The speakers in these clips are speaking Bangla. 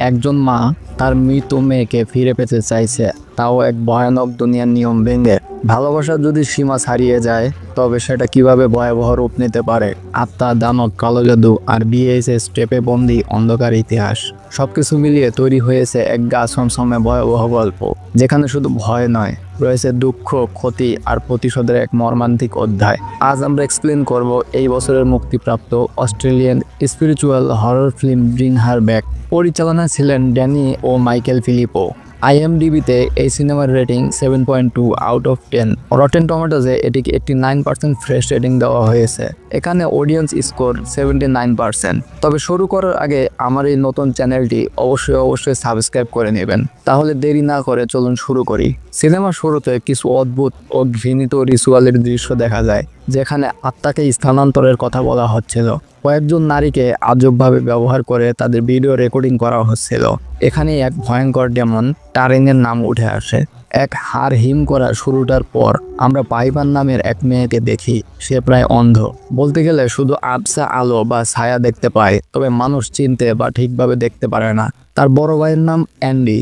একজন মা তার মৃত মেয়েকে ফিরে পেতে চাইছে, তাও এক ভয়ানক দুনিয়ার নিয়ম ভেঙে। ভালোবাসা যদি সীমা ছাড়িয়ে যায় তবে সেটা কিভাবে ভয়াবহ রূপ নিতে পারে। আত্মা, দানব, কালো জাদু আর বিএসএস স্টেপে বন্দি অন্ধকার ইতিহাস, সবকিছু মিলিয়ে তৈরি হয়েছে এক গা ছমছমে ভয়াবহ গল্প, যেখানে শুধু ভয় নয়, রয়েছে দুঃখ, ক্ষতি আর প্রতিশোধের এক মর্মান্তিক অধ্যায়। আজ আমরা এক্সপ্লেন করব এই বছরের মুক্তিপ্রাপ্ত Australian spiritual horror film bring হার ব্যাক। পরিচালনা ছিলেন ড্যানি ও মাইকেল ফিলিপো। IMDb-তে এই সিনেমার রেটিং 7.2 আউট অফ 10। রটেন টমেটোজে এটিকে 89% ফ্রেশ রেটিং দেওয়া হয়েছে। এখানে অডিয়েন্স স্কোর 79%। তবে শুরু করার আগে আমার এই নতুন চ্যানেলটি অবশ্যই সাবস্ক্রাইব করে নেবেন। তাহলে দেরি না করে চলুন শুরু করি। সিনেমার শুরুতে কিছু অদ্ভুত ও ঘৃণিত রিচুয়ালের দৃশ্য দেখা যায়, যেখানে আত্মাকে স্থানান্তরের কথা বলা হচ্ছিল। কয়েকজন নারীকে আজবভাবে ব্যবহার করে তাদের ভিডিও রেকর্ডিং করা হচ্ছিল। এখানে এক ভয়ঙ্কর ডেমন টারিনের নাম উঠে আসে। এক হাড় হিম করা শুরুটার পর আমরা পাইপার নামের এক মেয়েকে দেখি। সে প্রায় অন্ধ, বলতে গেলে শুধু আবছা আলো বা ছায়া দেখতে পায়, তবে মানুষ চিনতে বা ঠিকভাবে দেখতে পারে না। তার বড় ভাইয়ের নাম অ্যান্ডি,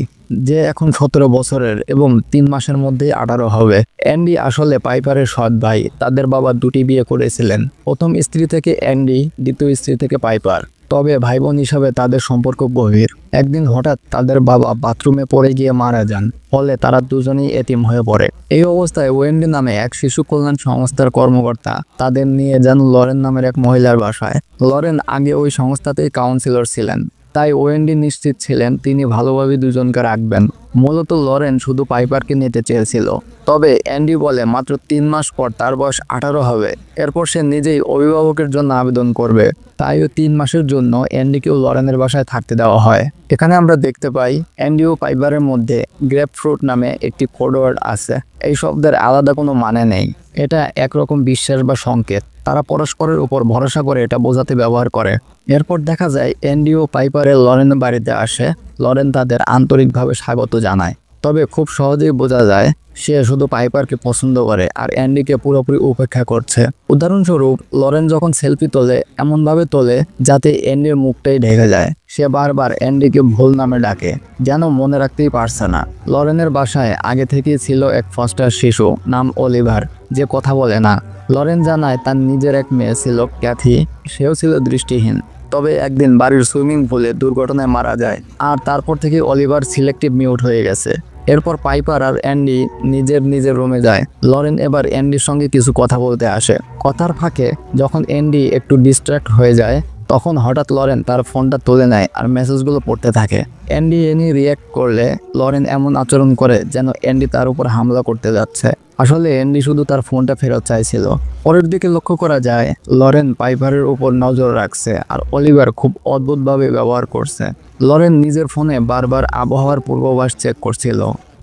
যে এখন 17 বছরের এবং 3 মাসের মধ্যেই 18 হবে। অ্যান্ডি আসলে পাইপারের সৎ ভাই। তাদের বাবা 2টি বিয়ে করেছিলেন, প্রথম স্ত্রী থেকে অ্যান্ডি, দ্বিতীয় স্ত্রী থেকে পাইপার। তবে ভাই বোন হিসাবে তাদের সম্পর্ক গভীর। একদিন হঠাৎ তাদের বাবা বাথরুমে পড়ে গিয়ে মারা যান, ফলে তারা দুজনেই এতিম হয়ে পড়ে। এই অবস্থায় ওয়েন্ডি নামে এক শিশু কল্যাণ সংস্থার কর্মকর্তা তাদের নিয়ে যান লরেন নামের এক মহিলার বাসায়। লরেন আগে ওই সংস্থাতেই কাউন্সিলর ছিলেন, তাই ওয়েন্ডি নিশ্চিত ছিলেন তিনি ভালোভাবে দুজনকে রাখবেন। মূলত লরেন শুধু পাইপারকে নিতে চেয়েছিল, তবে অ্যান্ডি বলে মাত্র 3 মাস পর তার বয়স 18 হবে। এরপর সে নিজেই অভিভাবকের জন্য আবেদন করবে। তাই 3 মাসের জন্য অ্যান্ডিকেও লরেনের বাসায় থাকতে দেওয়া হয়। এখানে আমরা দেখতে পাই অ্যান্ডি ও পাইপারের মধ্যে গ্রেপফ্রুট নামে একটি কোড ওয়ার্ড আছে। এই শব্দের আলাদা কোনো মানে নেই, এটা একরকম বিশ্বাস বা সংকেত। তারা পরস্পরের উপর ভরসা করে এটা বোঝাতে ব্যবহার করে। এরপর দেখা যায় অ্যান্ডি ও পাইপারের লরেনের বাড়িতে আসে। লরেন তাদের আন্তরিকভাবে স্বাগত জানায়, তবে খুব সহজেই বোঝা যায় সে শুধু পাইপারকে পছন্দ করে আর অ্যান্ডিকে পুরোপুরি উপেক্ষা করছে। উদাহরণস্বরূপ, লরেন যখন সেলফি তোলে এমনভাবে তোলে যাতে অ্যান্ডির মুখটাই ঢেকে যায়। সে বারবার অ্যান্ডিকে ভুল নামে ডাকে, যেন মনে রাখতেই পারছে না। লরেনের বাসায় আগে থেকেই ছিল এক ফস্টার শিশু নাম অলিভার, যে কথা বলে না। লরেন জানায় তার নিজের এক মেয়ে ছিল, ক্যাথি। সেও ছিল দৃষ্টিহীন, তবে একদিন বাড়ির সুইমিং পুলে দুর্ঘটনায় মারা যায়। আর তারপর থেকে অলিভার সিলেক্টিভ মিউট হয়ে গেছে। এরপর পাইপার আর অ্যান্ডি নিজের রুমে যায়। লরেন এবার অ্যান্ডির সঙ্গে কিছু কথা বলতে আসে। কথার ফাঁকে যখন অ্যান্ডি একটু ডিস্ট্র্যাক্ট হয়ে যায়, তখন হঠাৎ লরেন তার ফোনটা তুলে নেয় আর মেসেজগুলো পড়তে থাকে। অ্যান্ডি এনি রিয়্যাক্ট করলে লরেন এমন আচরণ করে যেন অ্যান্ডি তার উপর হামলা করতে যাচ্ছে। আসলে অ্যান্ডি শুধু তার ফোনটা ফেরত চাইছিল। পরের দিকে লক্ষ্য করা যায় লরেন পাইপারের উপর নজর রাখছে আর অলিভার খুব অদ্ভুতভাবে ব্যবহার করছে। লরেন নিজের ফোনে বারবার আবহাওয়ার পূর্বাভাস চেক করছিল,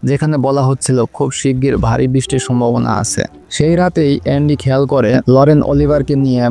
যেখানে বলা হচ্ছিল খুব শিগগির ভারী বৃষ্টির সম্ভাবনা আছে। সেই রাতেই অ্যান্ডি খেয়াল করে লরেন অলিভারকে নিয়ে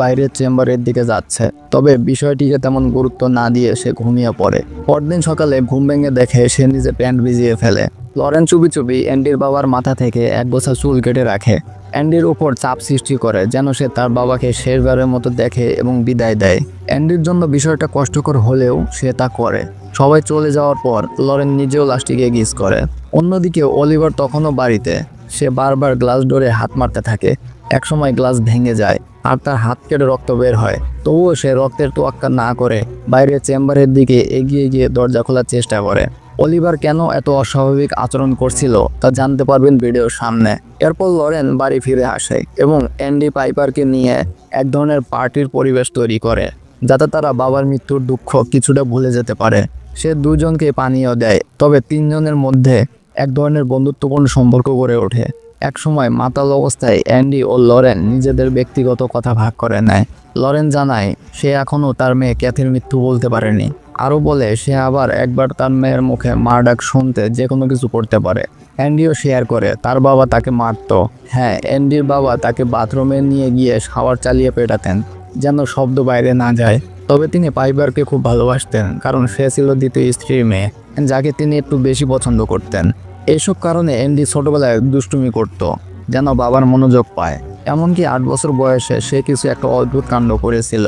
বাইরের চেম্বারের দিকে যাচ্ছে, তবে বিষয়টিকে তেমন গুরুত্ব না দিয়ে সে ঘুমিয়ে পড়ে। পরদিন সকালে ঘুম ভেঙে দেখে সে নিজের প্যান্ট ভিজিয়ে ফেলে। লরেন চুপি অ্যান্ডির বাবার মাথা থেকে এক গোছা চুল কেটে রাখে। অ্যান্ডির উপর চাপ সৃষ্টি করে যেন সে তার বাবাকে শেষবারের মতো দেখে এবং বিদায় দেয়। অ্যান্ডির জন্য বিষয়টা কষ্টকর হলেও সে তা করে। সবাই চলে যাওয়ার পর লরেন নিজেও লাশটিকে গিজ করে। অন্যদিকে অলিভার তখনও বাড়িতে। সে বারবার গ্লাস ডোরে হাত মারতে থাকে। একসময় গ্লাস ভেঙে যায় আর তার হাত কেটে রক্ত বের হয়। তবুও সে রক্তের তোয়াক্কা না করে বাইরের চেম্বারের দিকে এগিয়ে গিয়ে দরজা খোলার চেষ্টা করে। অলিভার কেন এত অস্বাভাবিক আচরণ করছিল তা জানতে পারবেন ভিডিওর সামনে। এরপর লরেন বাড়ি ফিরে আসে এবং অ্যান্ডি পাইপারকে নিয়ে এক ধরনের পার্টির পরিবেশ তৈরি করে, যাতে তারা বাবার মৃত্যুর দুঃখ কিছুটা ভুলে যেতে পারে। সে দুজনকে পানীয় দেয়, তবে 3 জনের মধ্যে এক ধরনের বন্ধুত্বপূর্ণ সম্পর্ক গড়ে ওঠে। একসময় মাতাল অবস্থায় অ্যান্ডি ও লরেন নিজেদের ব্যক্তিগত কথা ভাগ করে নেয়। লরেন জানায় সে এখনও তার মেয়ে ক্যাথির মৃত্যু বলতে পারেনি। আরও বলে সে আবার একবার তার মেয়ের মুখে মার ডাক শুনতে যে কোনো কিছু করতে পারে। অ্যান্ডিও শেয়ার করে তার বাবা তাকে মারত। হ্যাঁ, অ্যান্ডির বাবা তাকে বাথরুমে নিয়ে গিয়ে শাওয়ার চালিয়ে পেটাতেন যেন শব্দ বাইরে না যায়। তবে তিনি পাইপারকে খুব ভালোবাসতেন, কারণ সে ছিল দ্বিতীয় স্ত্রীর মেয়ে, যাকে তিনি একটু বেশি পছন্দ করতেন। এইসব কারণে অ্যান্ডি ছোটবেলায় দুষ্টুমি করত যেন বাবার মনোযোগ পায়। এমনকি 8 বছর বয়সে সে কিছু একটা অদ্ভুত কাণ্ড করেছিল।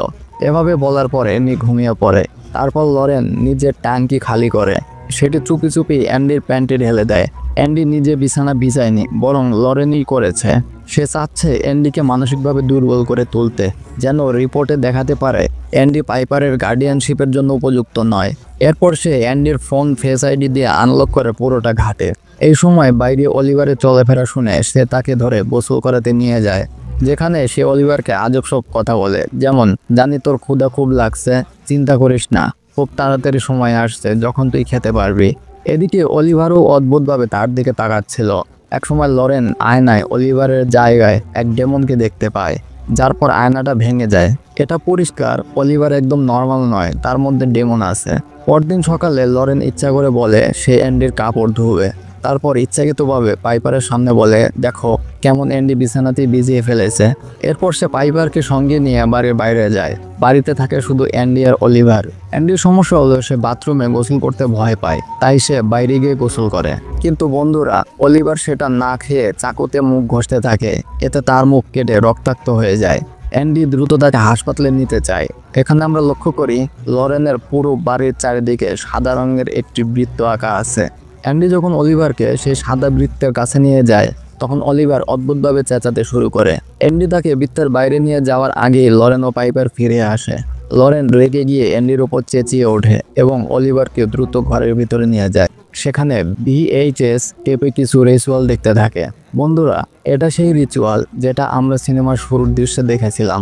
এভাবে বলার পরে অ্যান্ডি ঘুমিয়ে পড়ে। তারপর লরেন নিজের ট্যাঙ্কি খালি করে সেটি চুপি চুপি অ্যান্ডির প্যান্টে ঢেলে দেয়। অ্যান্ডি নিজে বিছানা ভিজায়নি, বরং লরেনই করেছে। সে চাচ্ছে অ্যান্ডিকে মানসিকভাবে দুর্বল করে তুলতে, যেন রিপোর্টে দেখাতে পারে অ্যান্ডি পাইপারের গার্ডিয়ানশিপের জন্য উপযুক্ত নয়। এরপর সে অ্যান্ডির ফোন ফেস আইডি দিয়ে আনলক করে পুরোটা ঘাটে। এই সময় বাইরে অলিভারের চলাফেরা শুনে সে তাকে ধরে গোসল করাতে নিয়ে যায়, যেখানে সে অলিভারকে আজব সব কথা বলে, যেমন জানি তোর ক্ষুধা খুব লাগছে, চিন্তা করিস না, খুব তাড়াতাড়ি সময় আসছে যখন তুই খেতে পারবি। এদিকে অলিভারও অদ্ভুতভাবে তার দিকে তাকাচ্ছিল। একসময় লরেন আয়নায় অলিভারের জায়গায় এক ডেমনকে দেখতে পায়, যার পর আয়নাটা ভেঙে যায়। এটা পরিষ্কার অলিভার একদম নর্মাল নয়, তার মধ্যে ডেমন আছে। পরদিন সকালে লরেন ইচ্ছা করে বলে সে অ্যান্ডির কাপড় ধুবে। তারপর ইচ্ছাকৃতভাবে পাইপারের সামনে বলে, দেখো কেমন অ্যান্ডি বিছানাতেই ভিজিয়ে ফেলেছে। এরপর সে পাইপারকে সঙ্গে নিয়ে বাড়ির বাইরে যায়। বাড়িতে থাকে শুধু অ্যান্ডি আর অলিভার। অ্যান্ডির সমস্যা হলো সে বাথরুমে গোসল করতে ভয় পায়, তাই সে বাইরে গিয়ে গোসল করে। কিন্তু বন্ধুরা, অলিভার সেটা না খেয়ে চাকুতে মুখ ঘষতে থাকে, এতে তার মুখ কেটে রক্তাক্ত হয়ে যায়। অ্যান্ডি দ্রুত তাকে হাসপাতালে নিতে চায়। এখানে আমরা লক্ষ্য করি লরেনের পুরো বাড়ির চারিদিকে সাদা রঙের একটি বৃত্ত আঁকা আছে। অ্যান্ডি যখন অলিভারকে সেই সাদা বৃত্তের কাছে নিয়ে যায়, তখন অলিভার অদ্ভুতভাবে চেঁচাতে শুরু করে। অ্যান্ডি তাকে বৃত্তের বাইরে নিয়ে যাওয়ার আগেই লরেন ও পাইপার ফিরে আসে। লরেন রেগে গিয়ে অ্যান্ডির ওপর চেঁচিয়ে ওঠে এবং অলিভারকে দ্রুত ঘরের ভিতরে নিয়ে যায়। সেখানে VHS টেপে কিছু রিচুয়াল দেখতে থাকে। বন্ধুরা, এটা সেই রিচুয়াল যেটা আমরা সিনেমার শুরুর দৃশ্যে দেখেছিলাম।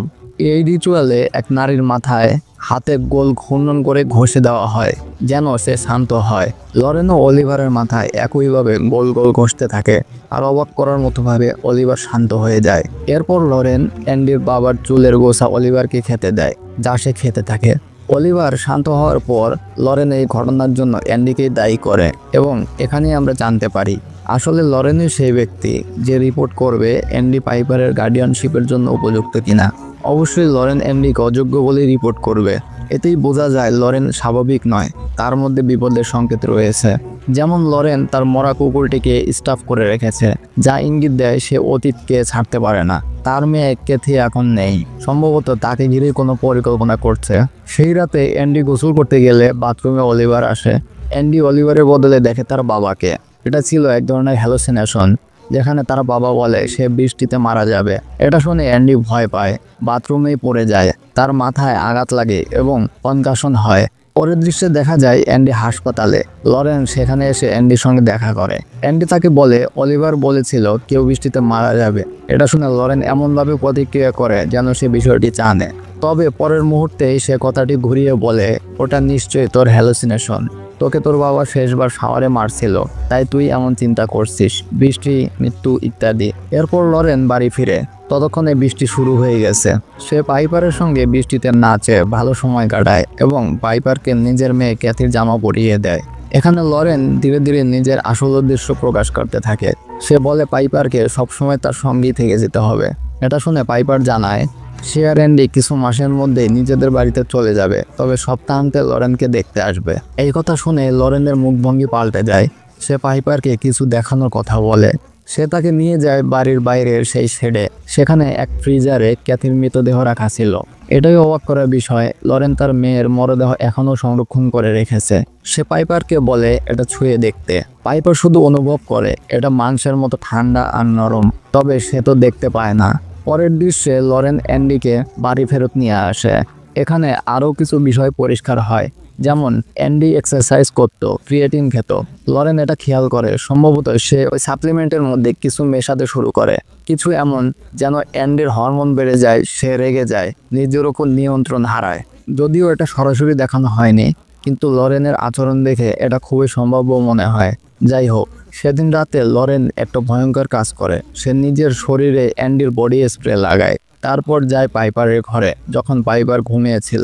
এই রিচুয়ালে এক নারীর মাথায় হাতে গোল ঘূর্ণন করে ঘষে দেওয়া হয় যেন সে শান্ত হয়। লরেন ও অলিভারের মাথায় একইভাবে গোল গোল ঘষতে থাকে, আর অবাক করার মতোভাবে অলিভার শান্ত হয়ে যায়। এরপর লরেন অ্যান্ডির বাবার চুলের গোছা অলিভারকে খেতে দেয়, যা সে খেতে থাকে। অলিভার শান্ত হওয়ার পর লরেন এই ঘটনার জন্য অ্যান্ডিকেই দায়ী করে, এবং এখানেই আমরা জানতে পারি আসলে লরেনই সেই ব্যক্তি যে রিপোর্ট করবে অ্যান্ডি পাইপারের গার্ডিয়ানশিপের জন্য উপযুক্ত কিনা। অবশ্যই লরেন অ্যান্ডিকে অযোগ্য বলেই রিপোর্ট করবে। এতেই বোঝা যায় লরেন স্বাভাবিক নয়, তার মধ্যে বিপদের সংকেত রয়েছে। যেমন লরেন তার মরা কুকুরটিকে স্টাফ করে রেখেছে, যা ইঙ্গিত দেয় সে অতীতকে ছাড়তে পারে না। তার মেয়ে ক্যাথি এখন নেই, সম্ভবত তাকে ঘিরে কোনো পরিকল্পনা করছে। সেই রাতে অ্যান্ডি গোসল করতে গেলে বাথরুমে অলিভার আসে। অ্যান্ডি অলিভারের বদলে দেখে তার বাবাকে। এটা ছিল এক ধরনের হ্যালোসিনেশন, যেখানে তার বাবা বলে সে বৃষ্টিতে মারা যাবে। এটা শুনে অ্যান্ডি ভয় পায়, বাথরুমেই পড়ে যায়, তার মাথায় আঘাত লাগে এবং কনকাশন হয়। পরের দৃশ্যে দেখা যায় অ্যান্ডি হাসপাতালে। লরেন সেখানে এসে অ্যান্ডির সঙ্গে দেখা করে। অ্যান্ডি তাকে বলে অলিভার বলেছিল কেউ বৃষ্টিতে মারা যাবে। এটা শুনে লরেন এমনভাবে প্রতিক্রিয়া করে যেন সে বিষয়টি জানে। তবে পরের মুহূর্তেই সে কথাটি ঘুরিয়ে বলে, ওটা নিশ্চয়ই তোর হ্যালোসিনেশন, তোকে তোর বাবা শেষবার শাওয়ারে মারছিল, তাই তুই এমন চিন্তা করছিস, বৃষ্টি, মৃত্যু ইত্যাদি। এরপর লরেন বাড়ি ফিরে। ততক্ষণে বৃষ্টি শুরু হয়ে গেছে। সে পাইপারের সঙ্গে বৃষ্টিতে নাচে, ভালো সময় কাটায় এবং পাইপারকে নিজের মেয়ে ক্যাথির জামা পরিয়ে দেয়। এখানে লরেন ধীরে ধীরে নিজের আসল উদ্দেশ্য প্রকাশ করতে থাকে। সে বলে পাইপারকে সবসময় তার সঙ্গেই থেকে যেতে হবে। এটা শুনে পাইপার জানায় সে আর অ্যান্ডি কিছু মাসের মধ্যে নিজেদের বাড়িতে চলে যাবে, তবে সপ্তাহান্তে লরেনকে দেখতে আসবে। এই কথা শুনে লরেনের মুখভঙ্গি পাল্টে যায়। সে পাইপারকে কিছু দেখানোর কথা বলে। সে তাকে নিয়ে যায় বাড়ির বাইরের সেই শেডে। সেখানে এক ফ্রিজারে ক্যাথির মৃতদেহ রাখা ছিল। এটাই অবাক করার বিষয়, লরেন তার মেয়ের মরদেহ এখনও সংরক্ষণ করে রেখেছে। সে পাইপারকে বলে এটা ছুঁয়ে দেখতে। পাইপার শুধু অনুভব করে এটা মাংসের মতো ঠান্ডা আর নরম, তবে সে তো দেখতে পায় না। পরের দৃশ্যে লরেন অ্যান্ডিকে বাড়ি ফেরত নিয়ে আসে। এখানে আরও কিছু বিষয় পরিষ্কার হয়, যেমন অ্যান্ডি এক্সারসাইজ করতো, ক্রিয়েটিন খেত। লরেন এটা খেয়াল করে, সম্ভবত সে ওই সাপ্লিমেন্টের মধ্যে কিছু মেশাতে শুরু করে, কিছু এমন যেন অ্যান্ডির হরমোন বেড়ে যায়, সে রেগে যায়, নিজের ওপর নিয়ন্ত্রণ হারায়। যদিও এটা সরাসরি দেখানো হয়নি, কিন্তু লরেনের আচরণ দেখে এটা খুবই সম্ভাব্য মনে হয়। যাই হোক, সেদিন রাতে লরেন একটা ভয়ঙ্কর কাজ করে। সে নিজের শরীরে অ্যান্ডির বডি স্প্রে লাগায়, তারপর যায় পাইপারের ঘরে যখন পাইপার ঘুমিয়েছিল।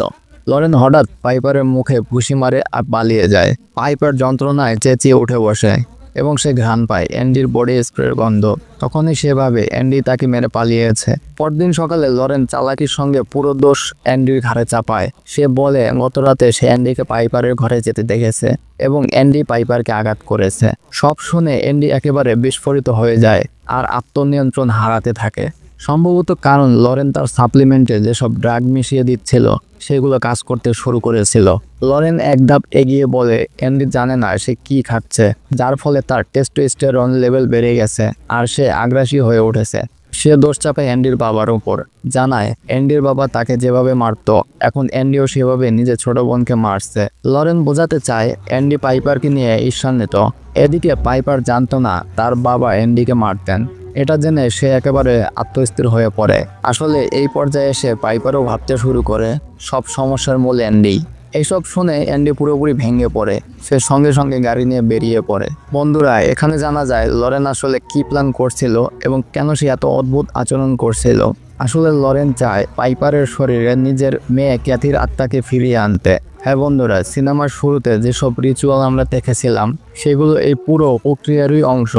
লরেন হঠাৎ পাইপারের মুখে ঘুষি মারে আর পালিয়ে যায়। পাইপার যন্ত্রণায় চেঁচিয়ে উঠে বসে এবং সে ঘ্রাণ পায় অ্যান্ডির বডি স্প্রের গন্ধ। তখনই সে ভাবে অ্যান্ডি তাকে মেরে পালিয়েছে। পরদিন সকালে লরেন চালাকির সঙ্গে পুরো দোষ অ্যান্ডির ঘাড়ে চাপায়। সে বলে গত রাতে সে অ্যান্ডিকে পাইপারের ঘরে যেতে দেখেছে এবং অ্যান্ডি পাইপারকে আঘাত করেছে। সব শুনে অ্যান্ডি একেবারে বিস্ফোরিত হয়ে যায় আর আত্মনিয়ন্ত্রণ হারাতে থাকে। সম্ভবত কারণ লরেন তার সাপ্লিমেন্টে যেসব ড্রাগ মিশিয়ে দিচ্ছিল সেগুলো কাজ করতে শুরু করেছিল। লরেন এক ধাপ এগিয়ে বলে অ্যান্ডি জানে না সে কি খাচ্ছে, যার ফলে তার টেস্টোস্টেরন লেভেল বেড়ে গেছে আর সে আগ্রাসী হয়ে উঠেছে। সে দোষ চাপায় অ্যান্ডির বাবার উপর, জানায় অ্যান্ডির বাবা তাকে যেভাবে মারতো এখন অ্যান্ডিও সেভাবে নিজের ছোট বোনকে মারছে। লরেন বোঝাতে চায় অ্যান্ডি পাইপারকে নিয়ে ঈর্ষান্বিত। এদিকে পাইপার জানতো না তার বাবা অ্যান্ডিকে মারতেন। এটা জেনে সে একেবারে আত্মস্থির হয়ে পড়ে। আসলে এই পর্যায়ে এসে পাইপারও ভাবতে শুরু করে সব সমস্যার মূল অ্যান্ডি। এইসব শুনে অ্যান্ডি পুরোপুরি ভেঙে পড়ে। সে সঙ্গে সঙ্গে গাড়ি নিয়ে বেরিয়ে পড়ে। বন্ধুরা, এখানে জানা যায় লরেন আসলে কি প্ল্যান করছিল এবং কেন সে এত অদ্ভুত আচরণ করছিল। আসলে লরেন চায় পাইপারের শরীরে নিজের মেয়ে ক্যাথির আত্মাকে ফিরিয়ে আনতে। হ্যাঁ বন্ধুরা, সিনেমার শুরুতে যেসব রিচুয়াল আমরা দেখেছিলাম সেগুলো এই পুরো প্রক্রিয়ারই অংশ।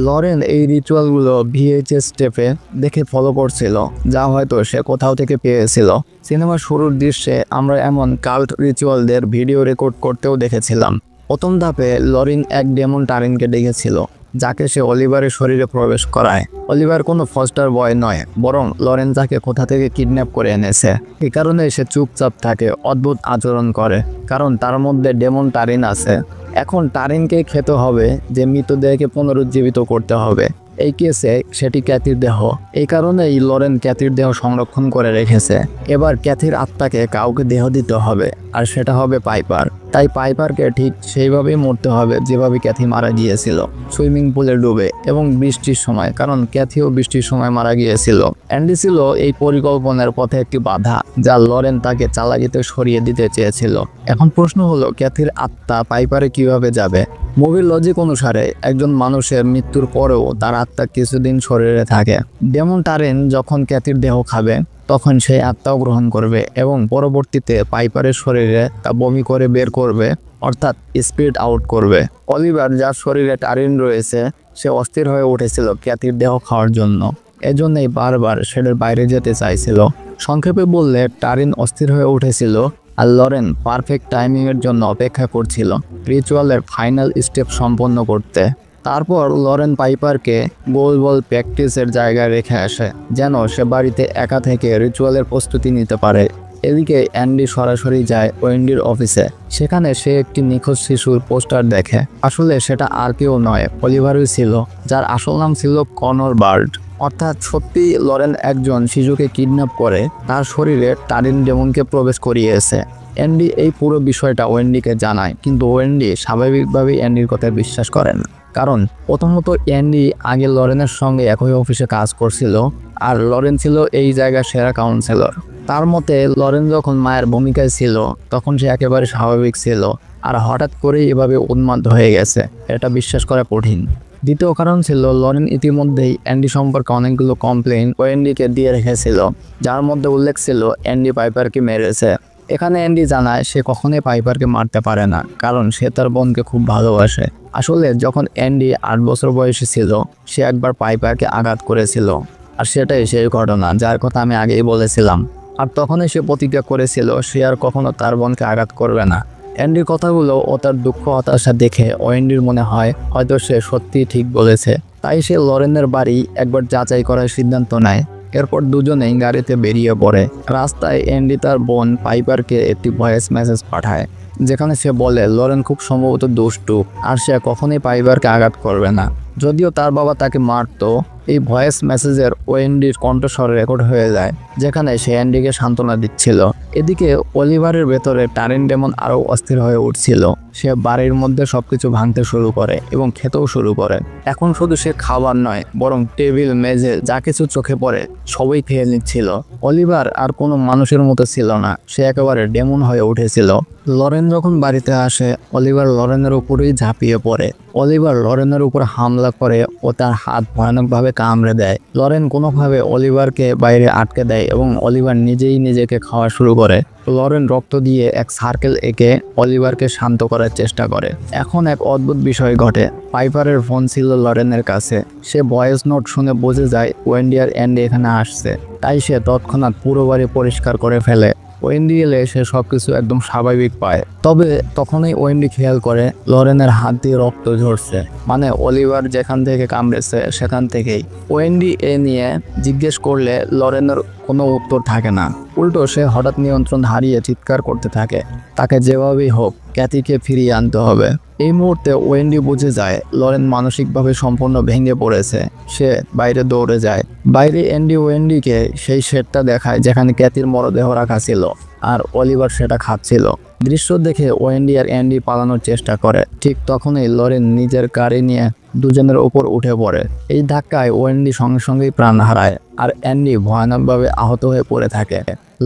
লরেন এই রিচুয়ালগুলো VHS টেপে দেখে ফলো করছিল, যা হয়তো সে কোথাও থেকে পেয়েছিল। সিনেমার শুরুর দৃশ্যে আমরা এমন কাল্ট রিচুয়ালদের ভিডিও রেকর্ড করতেও দেখেছিলাম। প্রথম ধাপে লরেন এক ডেমন টারিনকে ডেকেছিল, যাকে সে অলিভারের শরীরে প্রবেশ করায়। অলিভার কোনো ফস্টার বয় নয়, বরং লরেন যাকে কোথা থেকে কিডন্যাপ করে এনেছে। এই কারণে সে চুপচাপ থাকে, অদ্ভুত আচরণ করে, কারণ তার মধ্যে ডেমন টারিন আছে। এখন টারিনকে খেতে হবে, যে মৃতদেহকে পুনরুজ্জীবিত করতে হবে। এই কেসে সেটি ক্যাথির দেহ। এই কারণেই লরেন ক্যাথির দেহ সংরক্ষণ করে রেখেছে। এবার ক্যাথির আত্মাকে কাউকে দেহ দিতে হবে, আর সেটা হবে পাইপার। তাই পাইপারকে ঠিক সেইভাবেই মরতে হবে যেভাবে ক্যাথি মারা গিয়েছিল, সুইমিং পুলে ডুবে এবং বৃষ্টির সময়, কারণ ক্যাথিও বৃষ্টির সময় মারা গিয়েছিল। অ্যান্ডি ছিল এই পরিকল্পনার পথে একটি বাধা, যা লরেন তাকে চালাকিতে সরিয়ে দিতে চেয়েছিল। এখন প্রশ্ন হলো, ক্যাথির আত্মা পাইপারে কিভাবে যাবে? মুভির লজিক অনুসারে একজন মানুষের মৃত্যুর পরেও তার আত্মা কিছুদিন শরীরে থাকে। ডেমন টারিন যখন ক্যাথির দেহ খাবে তখন সেই আত্মাও গ্রহণ করবে এবং পরবর্তীতে পাইপারের শরীরে তা বমি করে বের করবে, অর্থাৎ স্পিরিট আউট করবে। অলিভার, যার শরীরে টারিন রয়েছে, সে অস্থির হয়ে উঠেছিল ক্যাথির দেহ খাওয়ার জন্য। এজন্যই বারবার সেটার বাইরে যেতে চাইছিল। সংক্ষেপে বললে, টারিন অস্থির হয়ে উঠেছিল আর লরেন পারফেক্ট টাইমিংয়ের জন্য অপেক্ষা করছিল রিচুয়ালের ফাইনাল স্টেপ সম্পন্ন করতে। তারপর লরেন পাইপারকে গোল বল প্র্যাকটিসের জায়গায় রেখে আসে, যেন সে বাড়িতে একা থেকে রিচুয়ালের প্রস্তুতি নিতে পারে। এদিকে অ্যান্ডি সরাসরি যায় ওয়েন্ডির অফিসে। সেখানে সে একটি নিখোঁজ শিশুর পোস্টার দেখে। আসলে সেটা আর কেউ নয়, অলিভারই ছিল, যার আসল নাম ছিল কনর বার্ড। অর্থাৎ সত্যি লরেন একজন শিশুকে কিডন্যাপ করে তার শরীরে টারিন ডেমনকে প্রবেশ করিয়েছে। অ্যান্ডি এই পুরো বিষয়টা ওয়েন্ডিকে জানায়, কিন্তু ওয়েন্ডি স্বাভাবিকভাবেই অ্যান্ডির কথায় বিশ্বাস করেন। কারণ প্রথমত অ্যান্ডি আগে লরেনের সঙ্গে একই অফিসে কাজ করছিল, আর লরেন ছিল এই জায়গার সেরা কাউন্সিলর। তার মতে লরেন যখন মায়ের ভূমিকায় ছিল তখন সে একেবারে স্বাভাবিক ছিল, আর হঠাৎ করেই এভাবে উন্মাদ হয়ে গেছে, এটা বিশ্বাস করা কঠিন। দ্বিতীয় কারণ ছিল লরেন ইতিমধ্যেই অ্যান্ডি সম্পর্কে অনেকগুলো কমপ্লেইন ওয়েন্ডিকে দিয়ে রেখেছিল, যার মধ্যে উল্লেখ ছিল অ্যান্ডি পাইপারকে মেরেছে। এখানে অ্যান্ডি জানায় সে কখনোই পাইপারকে মারতে পারে না, কারণ সে তার বোনকে খুব ভালোবাসে। আসলে যখন অ্যান্ডি 8 বছর বয়সী ছিল, সে একবার পাইপারকে আঘাত করেছিল, আর সেটাই সেই ঘটনা যার কথা আমি আগেই বলেছিলাম। আর তখনই সে প্রতিজ্ঞা করেছিল সে আর কখনো তার বোনকে আঘাত করবে না। অ্যান্ডির কথাগুলো ও তার দুঃখ হতাশা দেখে ওয়েন্ডির মনে হয় হয়তো সে সত্যিই ঠিক বলেছে। তাই সে লরেনের বাড়ি একবার যাচাই করার সিদ্ধান্ত নেয়। এরপর দুজনেই গাড়িতে বেরিয়ে পড়ে। রাস্তায় অ্যান্ডি তার বোন পাইপারকে একটি ভয়েস মেসেজ পাঠায়, যেখানে সে বলে লরেন খুব সম্ভবত দুষ্টু আর সে কখনোই পাইপারকে আঘাত করবে না। যদিও তার বাবা তাকে মারতো, এই ভয়েস মেসেজের ওয়েন্ডির কণ্ঠস্বর রেকর্ড হয়ে যায়, যেখানে সে অ্যান্ডিকে সান্ত্বনা দিচ্ছিল। এদিকে অলিভারের ভেতরে টারিন ডেমন আরও অস্থির হয়ে উঠছিল। সে বাড়ির মধ্যে সবকিছু ভাঙতে শুরু করে এবং খেতেও শুরু করে। এখন শুধু সে খাবার নয়, বরং টেবিল, মেঝে যা কিছু চোখে পড়ে সবই খেয়ে নিচ্ছিল। অলিভার আর কোনো মানুষের মতো ছিল না, সে একেবারে ডেমন হয়ে উঠেছিল। লরেন যখন বাড়িতে আসে, অলিভার লরেনের উপরেই ঝাঁপিয়ে পড়ে। অলিভার লরেনের উপর হামলা করে ও তার হাত ভয়ানকভাবে কামড়ে দেয়। লরেন কোনোভাবে অলিভারকে বাইরে আটকে দেয় এবং অলিভার নিজেই নিজেকে খাওয়া শুরু করে। লরেন রক্ত দিয়ে এক সার্কেল এঁকে অলিভারকে শান্ত করার চেষ্টা করে। এখন এক অদ্ভুত বিষয় ঘটে। পাইপারের ফোন ছিল লরেনের কাছে। সে ভয়েস নোট শুনে বুঝে যায় ওয়েন্ডি আর অ্যান্ডি এখানে আসছে। তাই সে তৎক্ষণাৎ পুরো বাড়ি পরিষ্কার করে ফেলে। ওয়েন্ডি এলে সে সবকিছু একদম স্বাভাবিক পায়। তবে তখনই ওয়েন্ডি খেয়াল করে লরেনের হাত দিয়ে রক্ত ঝরছে, মানে অলিভার যেখান থেকে কামড়েছে সেখান থেকেই। ওয়েন্ডি এ নিয়ে জিজ্ঞেস করলে লরেনের কোনো উত্তর থাকে না, উল্টো সে হঠাৎ নিয়ন্ত্রণ হারিয়ে চিৎকার করতে থাকে, তাকে যেভাবেই হোক ক্যাথিকে ফিরিয়ে আনতে হবে। এই মুহূর্তে ওয়েন্ডি বুঝে যায় লরেন মানসিকভাবে সম্পূর্ণ ভেঙে পড়েছে। সে বাইরে দৌড়ে যায়। বাইরে অ্যান্ডি ওয়েন্ডিকে সেই শেডটা দেখায় যেখানে ক্যাথির মরদেহ রাখা ছিল, আর অলিভার সেটা খাচ্ছিল। দৃশ্য দেখে ওয়েন্ডি আর অ্যান্ডি পালানোর চেষ্টা করে। ঠিক তখনই লরেন নিজের গাড়ি নিয়ে দুজনের উপর উঠে পড়ে। এই ধাক্কায় ওয়েন্ডি সঙ্গে সঙ্গেই প্রাণ হারায়, আর অ্যান্ডি ভয়ানকভাবে আহত হয়ে পড়ে থাকে।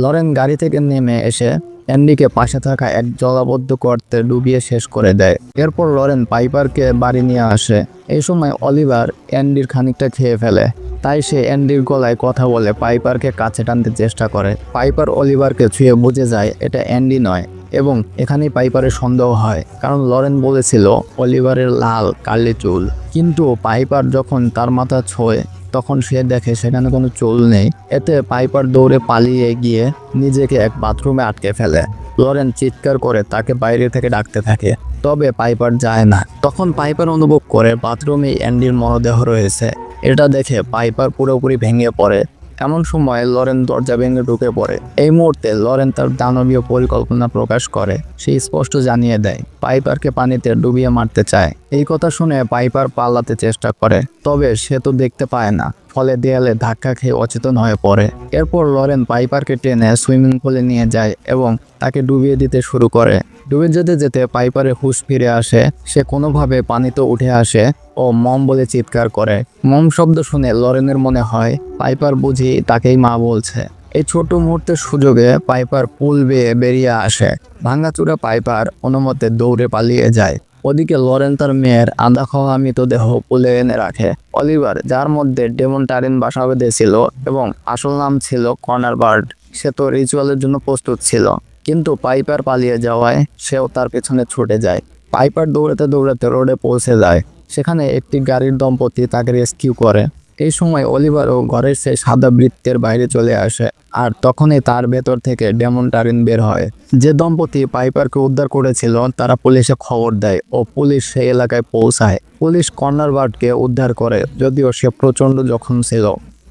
লরেন গাড়ি থেকে নেমে এসে অ্যান্ডিকে পাশে থাকা এক জলাবদ্ধ গর্তে ডুবিয়ে শেষ করে দেয়। এরপর লরেন পাইপারকে বাড়ি নিয়ে আসে। এই সময় অলিভার অ্যান্ডির খানিকটা খেয়ে ফেলে, তাই সে অ্যান্ডির গলায় কথা বলে পাইপারকে কাছে টানতে চেষ্টা করে। পাইপার অলিভারকে ছুঁয়ে বুঝে যায় এটা অ্যান্ডি নয়, এবং এখানেই পাইপারের সন্দেহ হয়, কারণ লরেন বলেছিল অলিভারের লাল কার্লি চুল। কিন্তু পাইপার যখন তার মাথা ছোঁয় তখন সে দেখে সেখানে কোনো চুল নেই। এতে পাইপার দৌড়ে পালিয়ে গিয়ে নিজেকে এক বাথরুমে আটকে ফেলে। লরেন চিৎকার করে তাকে বাইরে থেকে ডাকতে থাকে, তবে পাইপার যায় না। তখন পাইপার অনুভব করে বাথরুমে অ্যান্ডির মরদেহ রয়েছে। এটা দেখে পাইপার পুরোপুরি ভেঙে পড়ে। এমন সময় লরেন দরজা ভেঙে ঢুকে পড়ে। এই মুহূর্তে লরেন তার দানবীয় পরিকল্পনা প্রকাশ করে। সে স্পষ্ট জানিয়ে দেয় পাইপারকে পানিতে ডুবিয়ে মারতে চায়। এই কথা শুনে পাইপার পালাতে চেষ্টা করে, তবে সে তো দেখতে পায় না, ফলে দেয়ালে ধাক্কা খেয়ে অচেতন হয়ে পড়ে। এরপর লরেন পাইপারকে টেনে সুইমিং পুলে নিয়ে যায় এবং তাকে ডুবিয়ে দিতে শুরু করে। ডুবে যেতে যেতে পাইপারের হুঁশ ফিরে আসে। সে কোনোভাবে পানিতে উঠে আসে ও মম বলে চিৎকার করে। মম শব্দ শুনে লরেনের মনে হয় পাইপার বুঝি তাকেই মা বলছে। এই ছোট মুহূর্তের সুযোগে পাইপার পুল বেয়ে বেরিয়ে আসে। ভাঙাচুরা পাইপার অনুমতে দৌড়ে পালিয়ে যায়। ওদিকে লরেন তার মেয়ের আধা খাওয়া মৃতদেহ পুলে এনে রাখে। অলিভার, যার মধ্যে ডেমন টারিন বাসা বেঁধেছিল এবং আসল নাম ছিল কর্নার বার্ড, সে তো রিচুয়ালের জন্য প্রস্তুত ছিল, কিন্তু পাইপার পালিয়ে যাওয়ায় সেও তার পেছনে ছুটে যায়। পাইপার দৌড়াতে দৌড়াতে রোডে পৌঁছে যায়। সেখানে একটি গাড়ির দম্পতি তাকে রেস্কিউ করে। এই সময় অলিভারও ঘরের সেই সাদা বৃত্তের বাইরে চলে আসে, আর তখনই তার ভেতর থেকে ডেমন টারিন বের হয়। যে দম্পতি পাইপারকে উদ্ধার করেছিল তারা পুলিশে খবর দেয় ও পুলিশ সেই এলাকায় পৌঁছায়। পুলিশ কর্নার বার্ডকে উদ্ধার করে, যদিও সে প্রচণ্ড জখম ছিল,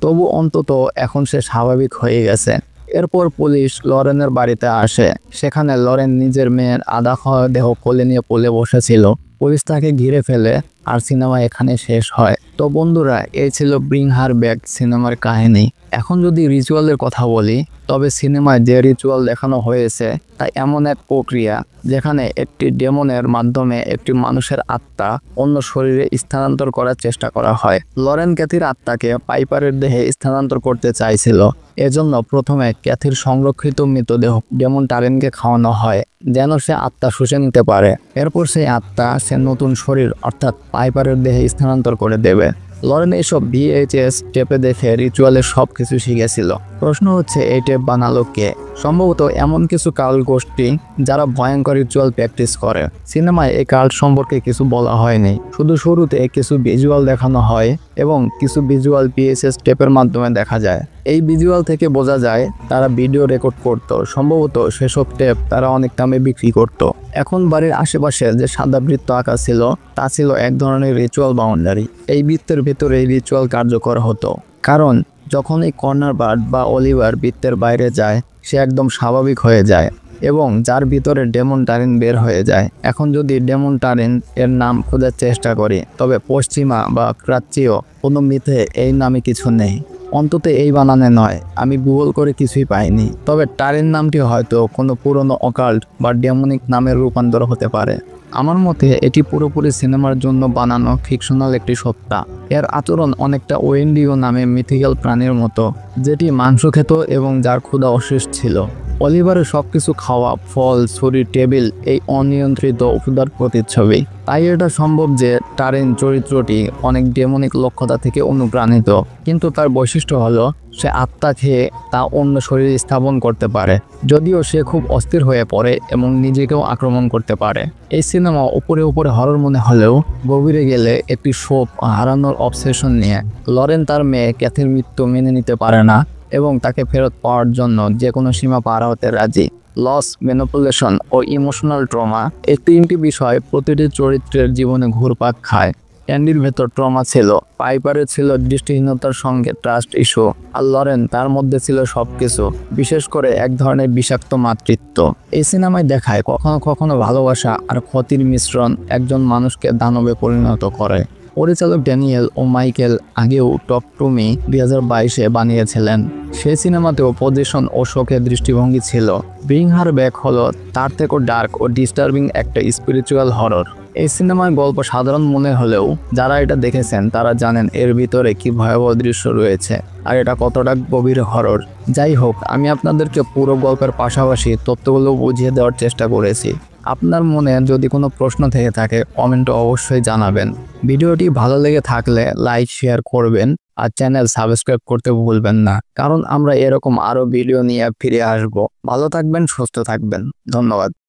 তবু অন্তত এখন সে স্বাভাবিক হয়ে গেছে। এরপর পুলিশ লরেনের বাড়িতে আসে। সেখানে লরেন নিজের মেয়ের আধা খাওয়া দেহ কোলে নিয়ে পুলে বসেছিল। পুলিশ তাকে ঘিরে ফেলে, আর সিনেমা এখানে শেষ হয়। তো বন্ধুরা, এই ছিল ব্রিং হার ব্যাক সিনেমার কাহিনী। এখন যদি রিচুয়ালের কথা বলি, তবে সিনেমায় যে রিচুয়াল দেখানো হয়েছে তা এমন এক প্রক্রিয়া যেখানে একটি ডেমনের মাধ্যমে একটি মানুষের আত্মা অন্য শরীরে স্থানান্তর করার চেষ্টা করা হয়। লরেন ক্যাথির আত্মাকে পাইপারের দেহে স্থানান্তর করতে চাইছিল। এজন্য প্রথমে ক্যাথির সংরক্ষিত মৃতদেহ ডেমন টারেনকে খাওয়ানো হয়, যেন সে আত্মা শুষে নিতে পারে। এরপর সেই আত্মা সে নতুন শরীর অর্থাৎ পাইপারের দেহে স্থানান্তর করে দেবে। লরেন এইসব VHS টেপে দেখে রিচুয়ালের সব কিছু শিখেছিল। প্রশ্ন হচ্ছে, এই টেপ বানালো কে? সম্ভবত এমন কিছু কাল্ট গোষ্ঠী যারা ভয়ঙ্কর রিচুয়াল প্র্যাকটিস করে। সিনেমায় এই কাল্ট সম্পর্কে কিছু বলা হয়নি, শুধু শুরুতে কিছু ভিজুয়াল দেখানো হয় এবং কিছু ভিজুয়াল VHS টেপের মাধ্যমে দেখা যায়। এই ভিজুয়াল থেকে বোঝা যায় তারা ভিডিও রেকর্ড করত। সম্ভবত সেসব টেপ তারা অনেক দামে বিক্রি করত। এখন বাড়ির আশেপাশে যে সাদা বৃত্ত আঁকা ছিল তা ছিল এক ধরনের রিচুয়াল বাউন্ডারি। এই বৃত্তের ভেতরে এই রিচুয়াল কার্যকর হতো, কারণ যখন এই কর্নার বার্ড বা অলিভার বৃত্তের বাইরে যায় সে একদম স্বাভাবিক হয়ে যায় এবং যার ভিতরে ডেমন টারিন বের হয়ে যায়। এখন যদি ডেমন টারিন এর নাম খোঁজার চেষ্টা করি, তবে পশ্চিমা বা প্রাচ্যীয় কোনো মিথে এই নামে কিছু নেই, অন্তত এই বানানে নয়। আমি গুগল করে কিছুই পাইনি, তবে টারিন নামটি হয়তো কোনো পুরনো অকাল্ট বা ডেমনিক নামের রূপান্তর হতে পারে। আমার মতে এটি পুরোপুরি সিনেমার জন্য বানানো ফিকশনাল একটি সত্তা। এর আচরণ অনেকটা ওয়েন্ডিও নামে মিথিক্যাল প্রাণীর মতো, যেটি মাংস খেত এবং যার ক্ষুধা অশেষ ছিল। অলিভারের সবকিছু খাওয়া, ফল, ছুরি, টেবিল এই অনিয়ন্ত্রিত ক্ষুধার প্রতিচ্ছবি। তাই এটা সম্ভব যে টারিন চরিত্রটি অনেক ডেমনিক লক্ষ্যতা থেকে অনুপ্রাণিত, কিন্তু তার বৈশিষ্ট্য হলো সে আত্মা খেয়ে তা অন্য শরীরে স্থাপন করতে পারে, যদিও সে খুব অস্থির হয়ে পড়ে এবং নিজেকেও আক্রমণ করতে পারে। এই সিনেমা উপরে উপরে হরর মনে হলেও গভীরে গেলে একটি শোক হারানোর অবসেশন নিয়ে। লরেন তার মেয়ে ক্যাথির মৃত্যু মেনে নিতে পারে না এবং তাকে ফেরত পাওয়ার জন্য যে কোনো সীমা পার হতে রাজি। লস, ম্যানিপুলেশন ও ইমোশনাল ট্রমা, এই তিনটি বিষয় প্রতিটি চরিত্রের জীবনে ঘুরপাক খায়। ক্যান্ডির ভেতর ট্রমা ছিল, পাইপারের ছিল দৃষ্টিহীনতার সঙ্গে ট্রাস্ট ইস্যু, আর লরেন তার মধ্যে ছিল সবকিছু, বিশেষ করে এক ধরনের বিষাক্ত মাতৃত্ব। এই সিনেমায় দেখায় কখনো কখনো ভালোবাসা আর ক্ষতির মিশ্রণ একজন মানুষকে দানবে পরিণত করে। পরিচালক ড্যানিয়েল ও মাইকেল আগেও টক টু মি 2022-এ বানিয়েছিলেন। সেই সিনেমাতেও পজিশন ও শোকের দৃষ্টিভঙ্গি ছিল। ব্রিং হার ব্যাক হলো তার থেকেও ডার্ক ও ডিস্টার্বিং একটা স্পিরিচুয়াল হরর। এই সিনেমার গল্প সাধারণ মনে হলেও যারা এটা দেখেছেন তারা জানেন এর ভিতরে কি ভয়াবহ দৃশ্য রয়েছে আর এটা কতটা গভীর হরর। যাই হোক, আমি আপনাদেরকে পুরো গল্পের পাশাপাশি তথ্যগুলো বুঝিয়ে দেওয়ার চেষ্টা করেছি। আপনার মনে যদি কোনো প্রশ্ন থেকে থাকে কমেন্টে অবশ্যই জানাবেন। ভিডিওটি ভালো লেগে থাকলে লাইক শেয়ার করবেন আর চ্যানেল সাবস্ক্রাইব করতে ভুলবেন না, কারণ আমরা এরকম আরও ভিডিও নিয়ে ফিরে আসব। ভালো থাকবেন, সুস্থ থাকবেন। ধন্যবাদ।